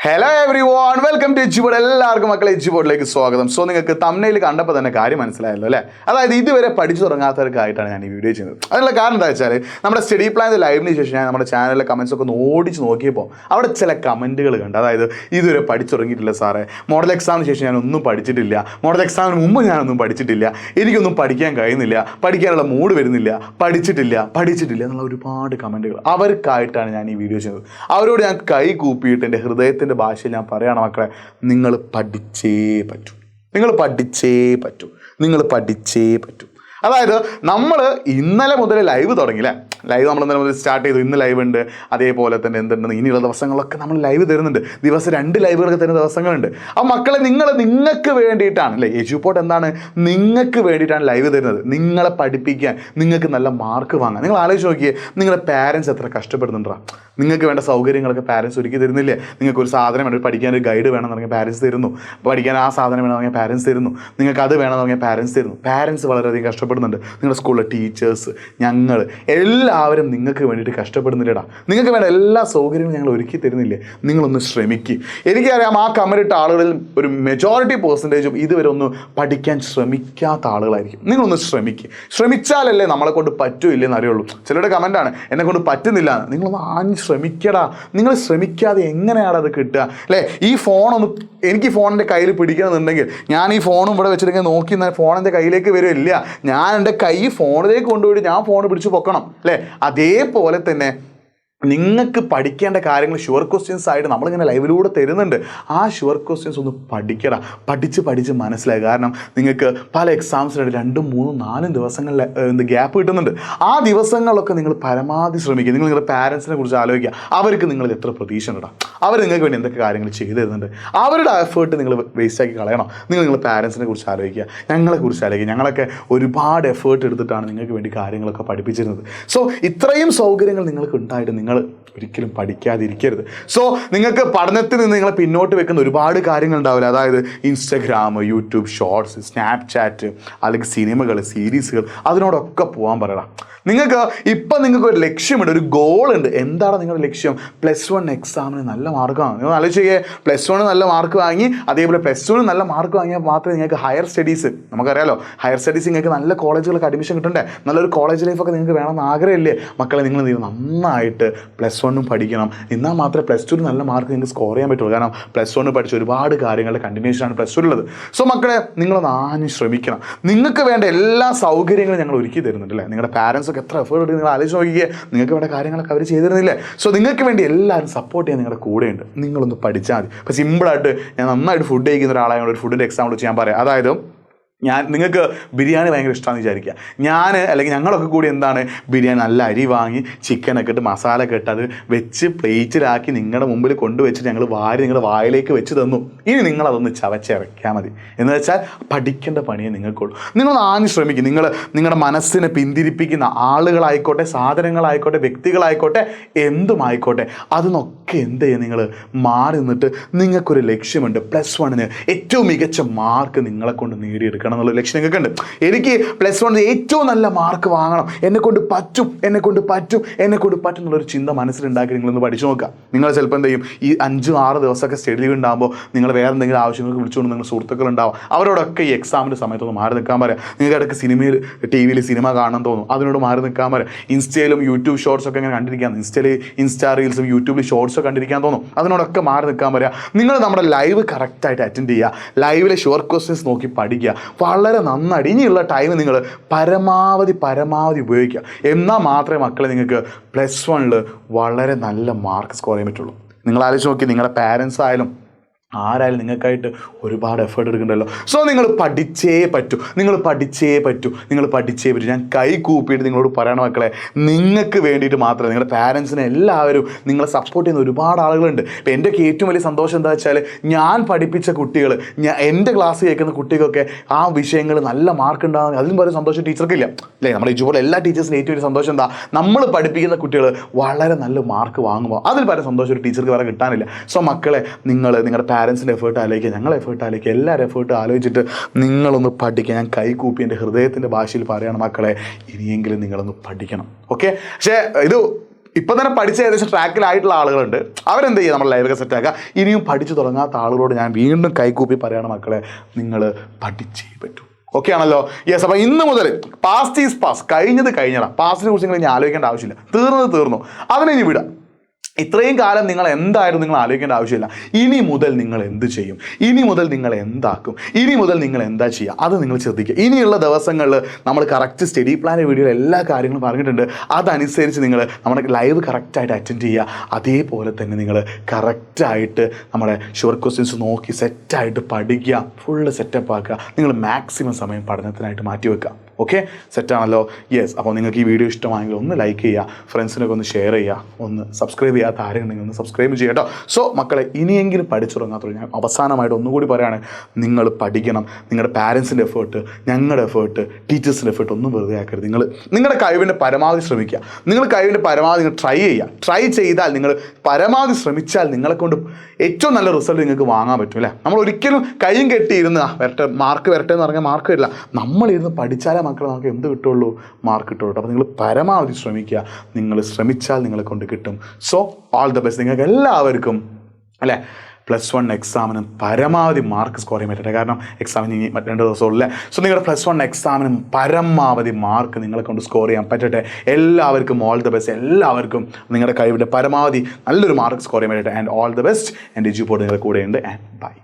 Hello everyone, welcome to Eduport. എല്ലാവർക്കും മക്കളെ എഡ്യൂപോർട്ടിലേക്ക് സ്വാഗതം. സോ നിങ്ങൾക്ക് തംബ്നെയിൽ കണ്ടപ്പോൾ തന്നെ കാര്യം മനസ്സിലായല്ലോ അല്ലേ? അതായത് ഇതുവരെ പഠിച്ചു തുടങ്ങാത്തവർക്കായിട്ടാണ് ഞാൻ ഈ വീഡിയോ ചെയ്യുന്നത്. അതിനുള്ള കാരണം എന്താ വെച്ചാൽ നമ്മുടെ സ്റ്റഡി പ്ലാൻ ലൈവിന് ശേഷം ഞാൻ നമ്മുടെ ചാനലിലെ കമൻസ് ഒക്കെ ഒന്ന് ഓടിച്ച് നോക്കിയപ്പോൾ അവിടെ ചില കമൻറ്റുകൾ കണ്ടു. അതായത് ഇതുവരെ പഠിച്ചു തുടങ്ങിയിട്ടില്ല സാറേ, മോഡൽ എക്സാമിന് ശേഷം ഞാനൊന്നും പഠിച്ചിട്ടില്ല, മോഡൽ എക്സാമിന് മുമ്പ് ഞാനൊന്നും പഠിച്ചിട്ടില്ല, എനിക്കൊന്നും പഠിക്കാൻ കഴിയുന്നില്ല, പഠിക്കാനുള്ള മൂഡ് വരുന്നില്ല, പഠിച്ചിട്ടില്ല എന്നുള്ള ഒരുപാട് കമൻറ്റുകൾ. അവർക്കായിട്ടാണ് ഞാൻ ഈ വീഡിയോ ചെയ്യുന്നത്. അവരോട് ഞാൻ കൈ കൂപ്പിയിട്ട് എൻ്റെ ഹൃദയത്തിൻ്റെ ഭാഷയിൽ ഞാൻ പറയുകയാണ്, മക്കളെ നിങ്ങൾ പഠിച്ചേ പറ്റൂ. അതായത് നമ്മൾ ഇന്നലെ മുതൽ ലൈവ് തുടങ്ങിയില്ലേ? ലൈവ് നമ്മൾ ഇന്നലെ മുതൽ സ്റ്റാർട്ട് ചെയ്തു. ഇന്ന് ലൈവ് ഉണ്ട്. അതേപോലെ തന്നെ എന്തുണ്ടെന്ന് ഇനിയുള്ള ദിവസങ്ങളൊക്കെ നമ്മൾ ലൈവ് തരുന്നുണ്ട്. ദിവസം 2 ലൈവുകളൊക്കെ തരുന്ന ദിവസങ്ങളുണ്ട്. അപ്പോൾ മക്കളെ നിങ്ങൾക്ക് വേണ്ടിയിട്ടാണ് അല്ലേ എഡ്യൂപോർട്ട് എന്താണ് നിങ്ങൾക്ക് വേണ്ടിയിട്ടാണ് ലൈവ് തരുന്നത്. നിങ്ങളെ പഠിപ്പിക്കാൻ, നിങ്ങൾക്ക് നല്ല മാർക്ക് വാങ്ങാൻ. നിങ്ങൾ ആലോചിച്ച് നോക്കിയേ, നിങ്ങളുടെ പാരൻസ് എത്ര കഷ്ടപ്പെടുന്നുണ്ടോ? നിങ്ങൾക്ക് വേണ്ട സൗകര്യങ്ങളൊക്കെ പാരൻസ് ഒരുക്കി തരുന്നില്ലേ? നിങ്ങൾക്ക് ഒരു സാധനം വേണം, പഠിക്കാൻ ഒരു ഗൈഡ് വേണമെന്ന് പറഞ്ഞാൽ പാരൻസ് തരുന്നു. പഠിക്കാൻ ആ സാധനം വേണമെന്ന് പറഞ്ഞാൽ പാരൻസ് തരുന്നു. നിങ്ങൾക്ക് അത് വേണമെന്ന് പറഞ്ഞാൽ പാരൻസ് തരുന്നു. പാരൻസ് വളരെയധികം കഷ്ടപ്പെടുന്നുണ്ട്. നിങ്ങളുടെ സ്കൂളിലെ ടീച്ചേഴ്സ്, ഞങ്ങൾ എല്ലാവരും നിങ്ങൾക്ക് വേണ്ടിയിട്ട് കഷ്ടപ്പെടുന്നില്ലടാ. നിങ്ങൾക്ക് വേണ്ട എല്ലാ സൗകര്യങ്ങളും ഞങ്ങൾ ഒരുക്കി തരുന്നില്ലേ? നിങ്ങളൊന്ന് ശ്രമിക്കുക. എനിക്കറിയാം ആ കമൻറ്റിട്ട ആളുകളിൽ ഒരു മെജോറിറ്റി പെർസെൻറ്റേജും ഇതുവരെ ഒന്ന് പഠിക്കാൻ ശ്രമിക്കാത്ത ആളുകളായിരിക്കും. നിങ്ങളൊന്ന് ശ്രമിച്ചാലല്ലേ നമ്മളെ കൊണ്ട് പറ്റൂല്ലെന്ന് അറിയുള്ളൂ. ചിലരുടെ കമൻറ്റാണ് എന്നെ കൊണ്ട് പറ്റുന്നില്ല. നിങ്ങളൊന്ന് ശ്രമിക്കടാ. നിങ്ങൾ ശ്രമിക്കാതെ എങ്ങനെയാണ് അത് കിട്ടുക അല്ലേ? ഈ ഫോണൊന്ന് എനിക്ക് ഫോണിൻ്റെ കയ്യിൽ പിടിക്കണമെന്നുണ്ടെങ്കിൽ ഞാൻ ഈ ഫോണും ഇവിടെ വെച്ചിട്ട് നോക്കി ഫോൺ എൻ്റെ കയ്യിലേക്ക് വരില്ല. ഞാൻ എൻ്റെ കൈ ഫോണിലേക്ക് കൊണ്ടുപോയിട്ട് ഞാൻ ഫോൺ പിടിച്ച് പൊക്കണം അല്ലേ? അതേപോലെ തന്നെ നിങ്ങൾക്ക് പഠിക്കേണ്ട കാര്യങ്ങൾ ഷുവർ ക്വസ്റ്റ്യൻസ് ആയിട്ട് നമ്മളിങ്ങനെ ലൈവിലൂടെ തരുന്നുണ്ട്. ആ ഷുവർ ക്വസ്റ്റ്യൻസ് ഒന്ന് പഠിച്ച് മനസ്സിലായി. കാരണം നിങ്ങൾക്ക് പല എക്സാംസിനായിട്ട് 2, 3, 4 ദിവസങ്ങളിൽ ഗ്യാപ്പ് കിട്ടുന്നുണ്ട്. ആ ദിവസങ്ങളിലൊക്കെ നിങ്ങൾ പരമാവധി ശ്രമിക്കുക. നിങ്ങൾ നിങ്ങളുടെ പാരൻസിനെ കുറിച്ച് ആലോചിക്കുക. അവർക്ക് നിങ്ങൾ എത്ര പ്രതീക്ഷ ഉണ്ടാ? അവർ നിങ്ങൾക്ക് വേണ്ടി എന്തൊക്കെ കാര്യങ്ങൾ ചെയ്തു തരുന്നുണ്ട്? അവരുടെ എഫേർട്ട് നിങ്ങൾ വേസ്റ്റാക്കി കളയണം. നിങ്ങളുടെ പാരൻസിനെ കുറിച്ച് ആലോചിക്കുക, ഞങ്ങളെക്കുറിച്ച് ആലോചിക്കുക. ഞങ്ങളൊക്കെ ഒരുപാട് എഫേർട്ട് എടുത്തിട്ടാണ് നിങ്ങൾക്ക് വേണ്ടി കാര്യങ്ങളൊക്കെ പഠിപ്പിച്ചിരുന്നത്. സോ ഇത്രയും സൗകര്യങ്ങൾ നിങ്ങൾക്ക് ഉണ്ടായിട്ട് നിങ്ങൾ ഒരിക്കലും പഠിക്കാതിരിക്കരുത്. സോ നിങ്ങൾക്ക് പഠനത്തിൽ നിന്ന് നിങ്ങളെ പിന്നോട്ട് വെക്കുന്ന ഒരുപാട് കാര്യങ്ങൾ ഉണ്ടാവില്ല. അതായത് ഇൻസ്റ്റഗ്രാം, യൂട്യൂബ് ഷോർട്സ്, സ്നാപ്ചാറ്റ്, അല്ലെങ്കിൽ സിനിമകൾ, സീരീസുകൾ, അതിനോടൊക്കെ പോകാൻ പറയണം. നിങ്ങൾക്ക് ഒരു ലക്ഷ്യമുണ്ട്, ഒരു ഗോളുണ്ട്. എന്താണ് നിങ്ങളുടെ ലക്ഷ്യം? +1 എക്സാമിന് നല്ല മാർക്കാണ്. നിങ്ങൾ ആലോചിക്കുക, +1 നല്ല മാർക്ക് വാങ്ങി, അതേപോലെ +2 നല്ല മാർക്ക് വാങ്ങിയാൽ മാത്രമേ നിങ്ങൾക്ക് ഹയർ സ്റ്റഡീസ്, നമുക്കറിയാലോ ഹയർ സ്റ്റഡീസ് നിങ്ങൾക്ക് നല്ല കോളേജുകളൊക്കെ അഡ്മിഷൻ കിട്ടണ്ടേ? നല്ലൊരു കോളേജ് ലൈഫൊക്കെ നിങ്ങൾക്ക് വേണമെന്ന് ആഗ്രഹമില്ലേ? മക്കളെ നിങ്ങൾ നന്നായിട്ട് +1 പഠിക്കണം. എന്നാൽ മാത്രമേ +2 നല്ല മാർക്ക് നിങ്ങൾക്ക് സ്കോർ ചെയ്യാൻ പറ്റുള്ളൂ. കാരണം +1 പഠിച്ച ഒരുപാട് കാര്യങ്ങളുടെ കണ്ടിന്യൂഷനാണ് +2 ഉള്ളത്. സോ മക്കളെ നിങ്ങളൊന്ന് ആഞ്ഞ് ശ്രമിക്കണം. നിങ്ങൾക്ക് വേണ്ട എല്ലാ സൗകര്യങ്ങളും ഞങ്ങൾ ഒരുക്കി തരുന്നുണ്ട് അല്ലേ? നിങ്ങളുടെ പാരൻസ് എത്ര എഫേർട്ട് എടുത്ത് നിങ്ങൾ ആലോചിച്ച് നോക്കിയേ. നിങ്ങൾക്ക് വേണ്ട കാര്യങ്ങളൊക്കെ അവർ ചെയ്തു തരുന്നില്ലേ? സോ നിങ്ങൾക്ക് വേണ്ടി എല്ലാവരും സപ്പോർട്ട് ചെയ്യാൻ നിങ്ങളുടെ കൂടെയുണ്ട്. നിങ്ങളൊന്ന് പഠിച്ചാൽ മതി. ഇപ്പോൾ സിമ്പിളായിട്ട് ഞാൻ നന്നായിട്ട് ഫുഡ് കഴിക്കുന്ന ഒരാളായതുകൊണ്ട് ഒരു ഫുഡിൻ്റെ എക്സാമ്പിൾ വെച്ച് ഞാൻ പറയാം. അതായത് നിങ്ങൾക്ക് ബിരിയാണി ഭയങ്കര ഇഷ്ടമാണെന്ന് വിചാരിക്കുക. അല്ലെങ്കിൽ ഞങ്ങളൊക്കെ കൂടി എന്താണ്, ബിരിയാണി നല്ല അരി വാങ്ങി ചിക്കനൊക്കെ ഇട്ട് മസാലയൊക്കെ ഇട്ട് അത് വെച്ച് പ്ലേറ്റിലാക്കി നിങ്ങളുടെ മുമ്പിൽ കൊണ്ടുവച്ചിട്ട് ഞങ്ങൾ നിങ്ങളുടെ വായിലേക്ക് വെച്ച് തന്നു. ഇനി നിങ്ങളതൊന്ന് ചവച്ചിറക്കിയാൽ മതി. എന്ന് വെച്ചാൽ പഠിക്കേണ്ട പണിയെ നിങ്ങൾക്കുള്ളൂ. നിങ്ങൾ ആഞ്ഞ് ശ്രമിക്കും. നിങ്ങളുടെ മനസ്സിനെ പിന്തിരിപ്പിക്കുന്ന ആളുകളായിക്കോട്ടെ, സാധനങ്ങളായിക്കോട്ടെ, വ്യക്തികളായിക്കോട്ടെ, എന്തുമായിക്കോട്ടെ, അതിനൊക്കെ എന്ത് ചെയ്യുക? നിങ്ങൾ മാറി നിന്നിട്ട് നിങ്ങൾക്കൊരു ലക്ഷ്യമുണ്ട്. +1 ഏറ്റവും മികച്ച മാർക്ക് നിങ്ങളെ കൊണ്ട് നേടിയെടുക്കണം എന്നുള്ള ലക്ഷ്യം നിങ്ങൾക്ക് ഉണ്ട്. എനിക്ക് +1 ഏറ്റവും നല്ല മാർക്ക് വാങ്ങണം, എന്നെക്കൊണ്ട് പറ്റും എന്നുള്ളൊരു ചിന്ത മനസ്സിലുണ്ടാക്കി നിങ്ങളൊന്ന് പഠിച്ചു നോക്കുക. നിങ്ങൾ ചിലപ്പോൾ എന്ത് ചെയ്യും, ഈ 5-6 ദിവസമൊക്കെ സ്റ്റഡി ലീവ് ഉണ്ടാകുമ്പോൾ നിങ്ങൾ വേറെ എന്തെങ്കിലും ആവശ്യങ്ങൾക്ക് വിളിച്ചുകൊണ്ട് നിങ്ങൾ സുഹൃത്തുക്കളുണ്ടാവും. അവരോടൊക്കെ ഈ എക്സാമിൻ്റെ സമയത്തൊന്ന് മാറി നിൽക്കാൻ പറയാം. നിങ്ങൾക്ക് ഇടയ്ക്ക് ടി വിയിൽ സിനിമ കാണാൻ തോന്നും, അതിനോട് മാറി നിൽക്കാൻ പറയാം. ഇൻസ്റ്റയിലും യൂട്യൂബ് ഷോർട്സൊക്കെ ഇങ്ങനെ കണ്ടിരിക്കാൻ, ഇൻസ്റ്റാ റീൽസും യൂട്യൂബിൽ ഷോർട്സൊക്കെ കണ്ടിരിക്കാൻ തോന്നും, അതിനോടൊക്കെ മാറി നിൽക്കാൻ പറയാം. നിങ്ങൾ നമ്മുടെ ലൈവ് കറക്റ്റായിട്ട് അറ്റൻഡ് ചെയ്യുക, ലൈവിലെ ഷുവർ ക്വസ്റ്റ്യൻസ് നോക്കി പഠിക്കുക. വളരെ നന്നായിട്ട് ഇനിയുള്ള ടൈം നിങ്ങൾ പരമാവധി ഉപയോഗിക്കുക. എന്നാൽ മാത്രമേ മക്കളെ നിങ്ങൾക്ക് +1 വളരെ നല്ല മാർക്ക് സ്കോർ ചെയ്യാൻ പറ്റുള്ളൂ. നിങ്ങൾ ആലോചിച്ച് നോക്കി, നിങ്ങളുടെ പാരൻസ് ആരായാലും നിങ്ങൾക്കായിട്ട് ഒരുപാട് എഫേർട്ട് എടുക്കണ്ടല്ലോ. സോ നിങ്ങൾ പഠിച്ചേ പറ്റൂ. ഞാൻ കൈ കൂപ്പിയിട്ട് നിങ്ങളോട് പറയണ മക്കളെ, നിങ്ങൾക്ക് വേണ്ടിയിട്ട് മാത്രമേ, നിങ്ങളുടെ പാരൻസിനെ എല്ലാവരും നിങ്ങളെ സപ്പോർട്ട് ചെയ്യുന്ന ഒരുപാട് ആളുകളുണ്ട്. ഇപ്പം എൻ്റെയൊക്കെ ഏറ്റവും വലിയ സന്തോഷം എന്താ വെച്ചാൽ, ഞാൻ പഠിപ്പിച്ച കുട്ടികൾ, എൻ്റെ ക്ലാസ് കേൾക്കുന്ന കുട്ടികൾക്കൊക്കെ ആ വിഷയങ്ങൾ നല്ല മാർക്ക് ഉണ്ടാകുന്ന അതിലും വളരെ സന്തോഷം ടീച്ചർക്കില്ല അല്ലേ? നമ്മുടെ ഇതുപോലെ എല്ലാ ടീച്ചേഴ്സിനും ഏറ്റവും വലിയ സന്തോഷം എന്താ? നമ്മൾ പഠിപ്പിക്കുന്ന കുട്ടികൾ വളരെ നല്ല മാർക്ക് വാങ്ങുമ്പോൾ അതിൽ പല സന്തോഷം ഒരു ടീച്ചർക്ക് വേറെ കിട്ടാനില്ല. സോ മക്കളെ, നിങ്ങളുടെ പാരൻസിൻ്റെ എഫേർട്ട് ആലോചിക്കുക, ഞങ്ങളെ എഫേർട്ട് ആലോചിക്കുക, എല്ലാവരും എഫേർട്ട് ആലോചിച്ചിട്ട് നിങ്ങളൊന്ന് പഠിക്കുക. ഞാൻ കൈ കൂപ്പി എൻ്റെ ഹൃദയത്തിൻ്റെ ഭാഷയിൽ പറയുകയാണ്, മക്കളെ ഇനിയെങ്കിലും നിങ്ങളൊന്ന് പഠിക്കണം. ഓക്കെ? പക്ഷേ ഇത് ഇപ്പം തന്നെ പഠിച്ച ഏകദേശം ട്രാക്കിലായിട്ടുള്ള ആളുകളുണ്ട്. അവരെന്ത് ചെയ്യുക, നമ്മൾ ലൈവൊക്കെ സെറ്റാക്കുക. ഇനിയും പഠിച്ചു തുടങ്ങാത്ത ആളുകളോട് ഞാൻ വീണ്ടും കൈകൂപ്പി പറയുകയാണ്, മക്കളെ നിങ്ങൾ പഠിച്ചേ പറ്റൂ. ഓക്കെ ആണല്ലോ? യെസ്. അപ്പോൾ ഇന്ന് മുതൽ പാസ്റ്റ് ഈസ് പാസ്, കഴിഞ്ഞത് കഴിഞ്ഞടാ. പാസ്റ്റിനെ കുറിച്ച് നിങ്ങൾ ഇനി ആലോചിക്കേണ്ട ആവശ്യമില്ല. തീർന്നു. അതിനെ ഇനി വിടാം. ഇത്രയും കാലം നിങ്ങൾ എന്തായിരുന്നു നിങ്ങൾ ആലോചിക്കേണ്ട ആവശ്യമില്ല. ഇനി മുതൽ നിങ്ങൾ എന്ത് ചെയ്യും, ഇനി മുതൽ നിങ്ങൾ എന്താക്കും, ഇനി മുതൽ നിങ്ങൾ എന്താ ചെയ്യുക, അത് നിങ്ങൾ ശ്രദ്ധിക്കുക. ഇനിയുള്ള ദിവസങ്ങളിൽ നമ്മൾ കറക്റ്റ് സ്റ്റഡി പ്ലാൻ വീഡിയോയിൽ എല്ലാ കാര്യങ്ങളും പറഞ്ഞിട്ടുണ്ട്. അതനുസരിച്ച് നിങ്ങൾ നമ്മുടെ ലൈവ് കറക്റ്റായിട്ട് അറ്റൻഡ് ചെയ്യുക. അതേപോലെ തന്നെ നിങ്ങൾ കറക്റ്റായിട്ട് നമ്മുടെ ഷുവർ ക്വസ്റ്റ്യൻസ് നോക്കി സെറ്റായിട്ട് പഠിക്കുക, ഫുള്ള് സെറ്റപ്പ് ആക്കുക. നിങ്ങൾ മാക്സിമം സമയം പഠനത്തിനായിട്ട് മാറ്റി വെക്കുക. ഓക്കെ, സെറ്റാണല്ലോ? യെസ്. അപ്പോൾ നിങ്ങൾക്ക് ഈ വീഡിയോ ഇഷ്ടമായെങ്കിൽ ഒന്ന് ലൈക്ക് ചെയ്യുക, ഫ്രണ്ട്സിനൊക്കെ ഒന്ന് ഷെയർ ചെയ്യുക, ഒന്ന് സബ്സ്ക്രൈബ് ചെയ്യാത്ത ആരെങ്കിലും ഒന്ന് സബ്സ്ക്രൈബ് ചെയ്യുക കേട്ടോ. സോ മക്കളെ, ഇനിയെങ്കിലും പഠിച്ചു തുടങ്ങാത്തുള്ളൂ. ഞാൻ അവസാനമായിട്ട് ഒന്നുകൂടി പറയുകയാണ്, നിങ്ങൾ പഠിക്കണം. നിങ്ങളുടെ പാരൻസിൻ്റെ എഫേർട്ട്, ഞങ്ങളുടെ എഫേർട്ട്, ടീച്ചേഴ്സിൻ്റെ എഫേർട്ട് ഒന്നും വെറുതെ ആക്കരുത്. നിങ്ങളുടെ കഴിവിൻ്റെ പരമാവധി ശ്രമിക്കുക. നിങ്ങൾ കഴിവിൻ്റെ പരമാവധി നിങ്ങൾ ട്രൈ ചെയ്യുക. ട്രൈ ചെയ്താൽ, നിങ്ങൾ പരമാവധി ശ്രമിച്ചാൽ നിങ്ങളെക്കൊണ്ട് ഏറ്റവും നല്ല റിസൾട്ട് നിങ്ങൾക്ക് വാങ്ങാൻ പറ്റും അല്ലേ? നമ്മൾ ഒരിക്കലും കൈയും കെട്ടിയിരുന്ന് മാർക്ക് വരട്ടെ എന്ന് പറഞ്ഞാൽ മാർക്ക് വരില്ല. നമ്മളിരുന്ന് പഠിച്ചാലേ മക്കളെ നമുക്ക് എന്ത് കിട്ടുള്ളൂ, മാർക്ക് കിട്ടുള്ളൂ. അപ്പോൾ നിങ്ങൾ പരമാവധി ശ്രമിക്കുക. നിങ്ങൾ ശ്രമിച്ചാൽ നിങ്ങളെ കൊണ്ട് കിട്ടും. സോ ഓൾ ദ ബെസ്റ്റ് നിങ്ങൾക്ക് എല്ലാവർക്കും അല്ലേ. +1 എക്സാമിന് പരമാവധി മാർക്ക് സ്കോർ ചെയ്യാൻ പറ്റട്ടെ. കാരണം എക്സാമിന് ഇനി 2 ദിവസമുള്ളൂ. സോ നിങ്ങളുടെ +1 എക്സാമിന് പരമാവധി മാർക്ക് നിങ്ങളെ കൊണ്ട് സ്കോർ ചെയ്യാൻ പറ്റട്ടെ. എല്ലാവർക്കും ഓൾ ദ ബെസ്റ്റ്. എല്ലാവർക്കും നിങ്ങളുടെ കഴിവിൻ്റെ പരമാവധി നല്ലൊരു മാർക്ക് സ്കോർ ചെയ്യാൻ പറ്റട്ടെ. And all the best. And Eduport നിങ്ങളുടെ കൂടെയുണ്ട്. And by.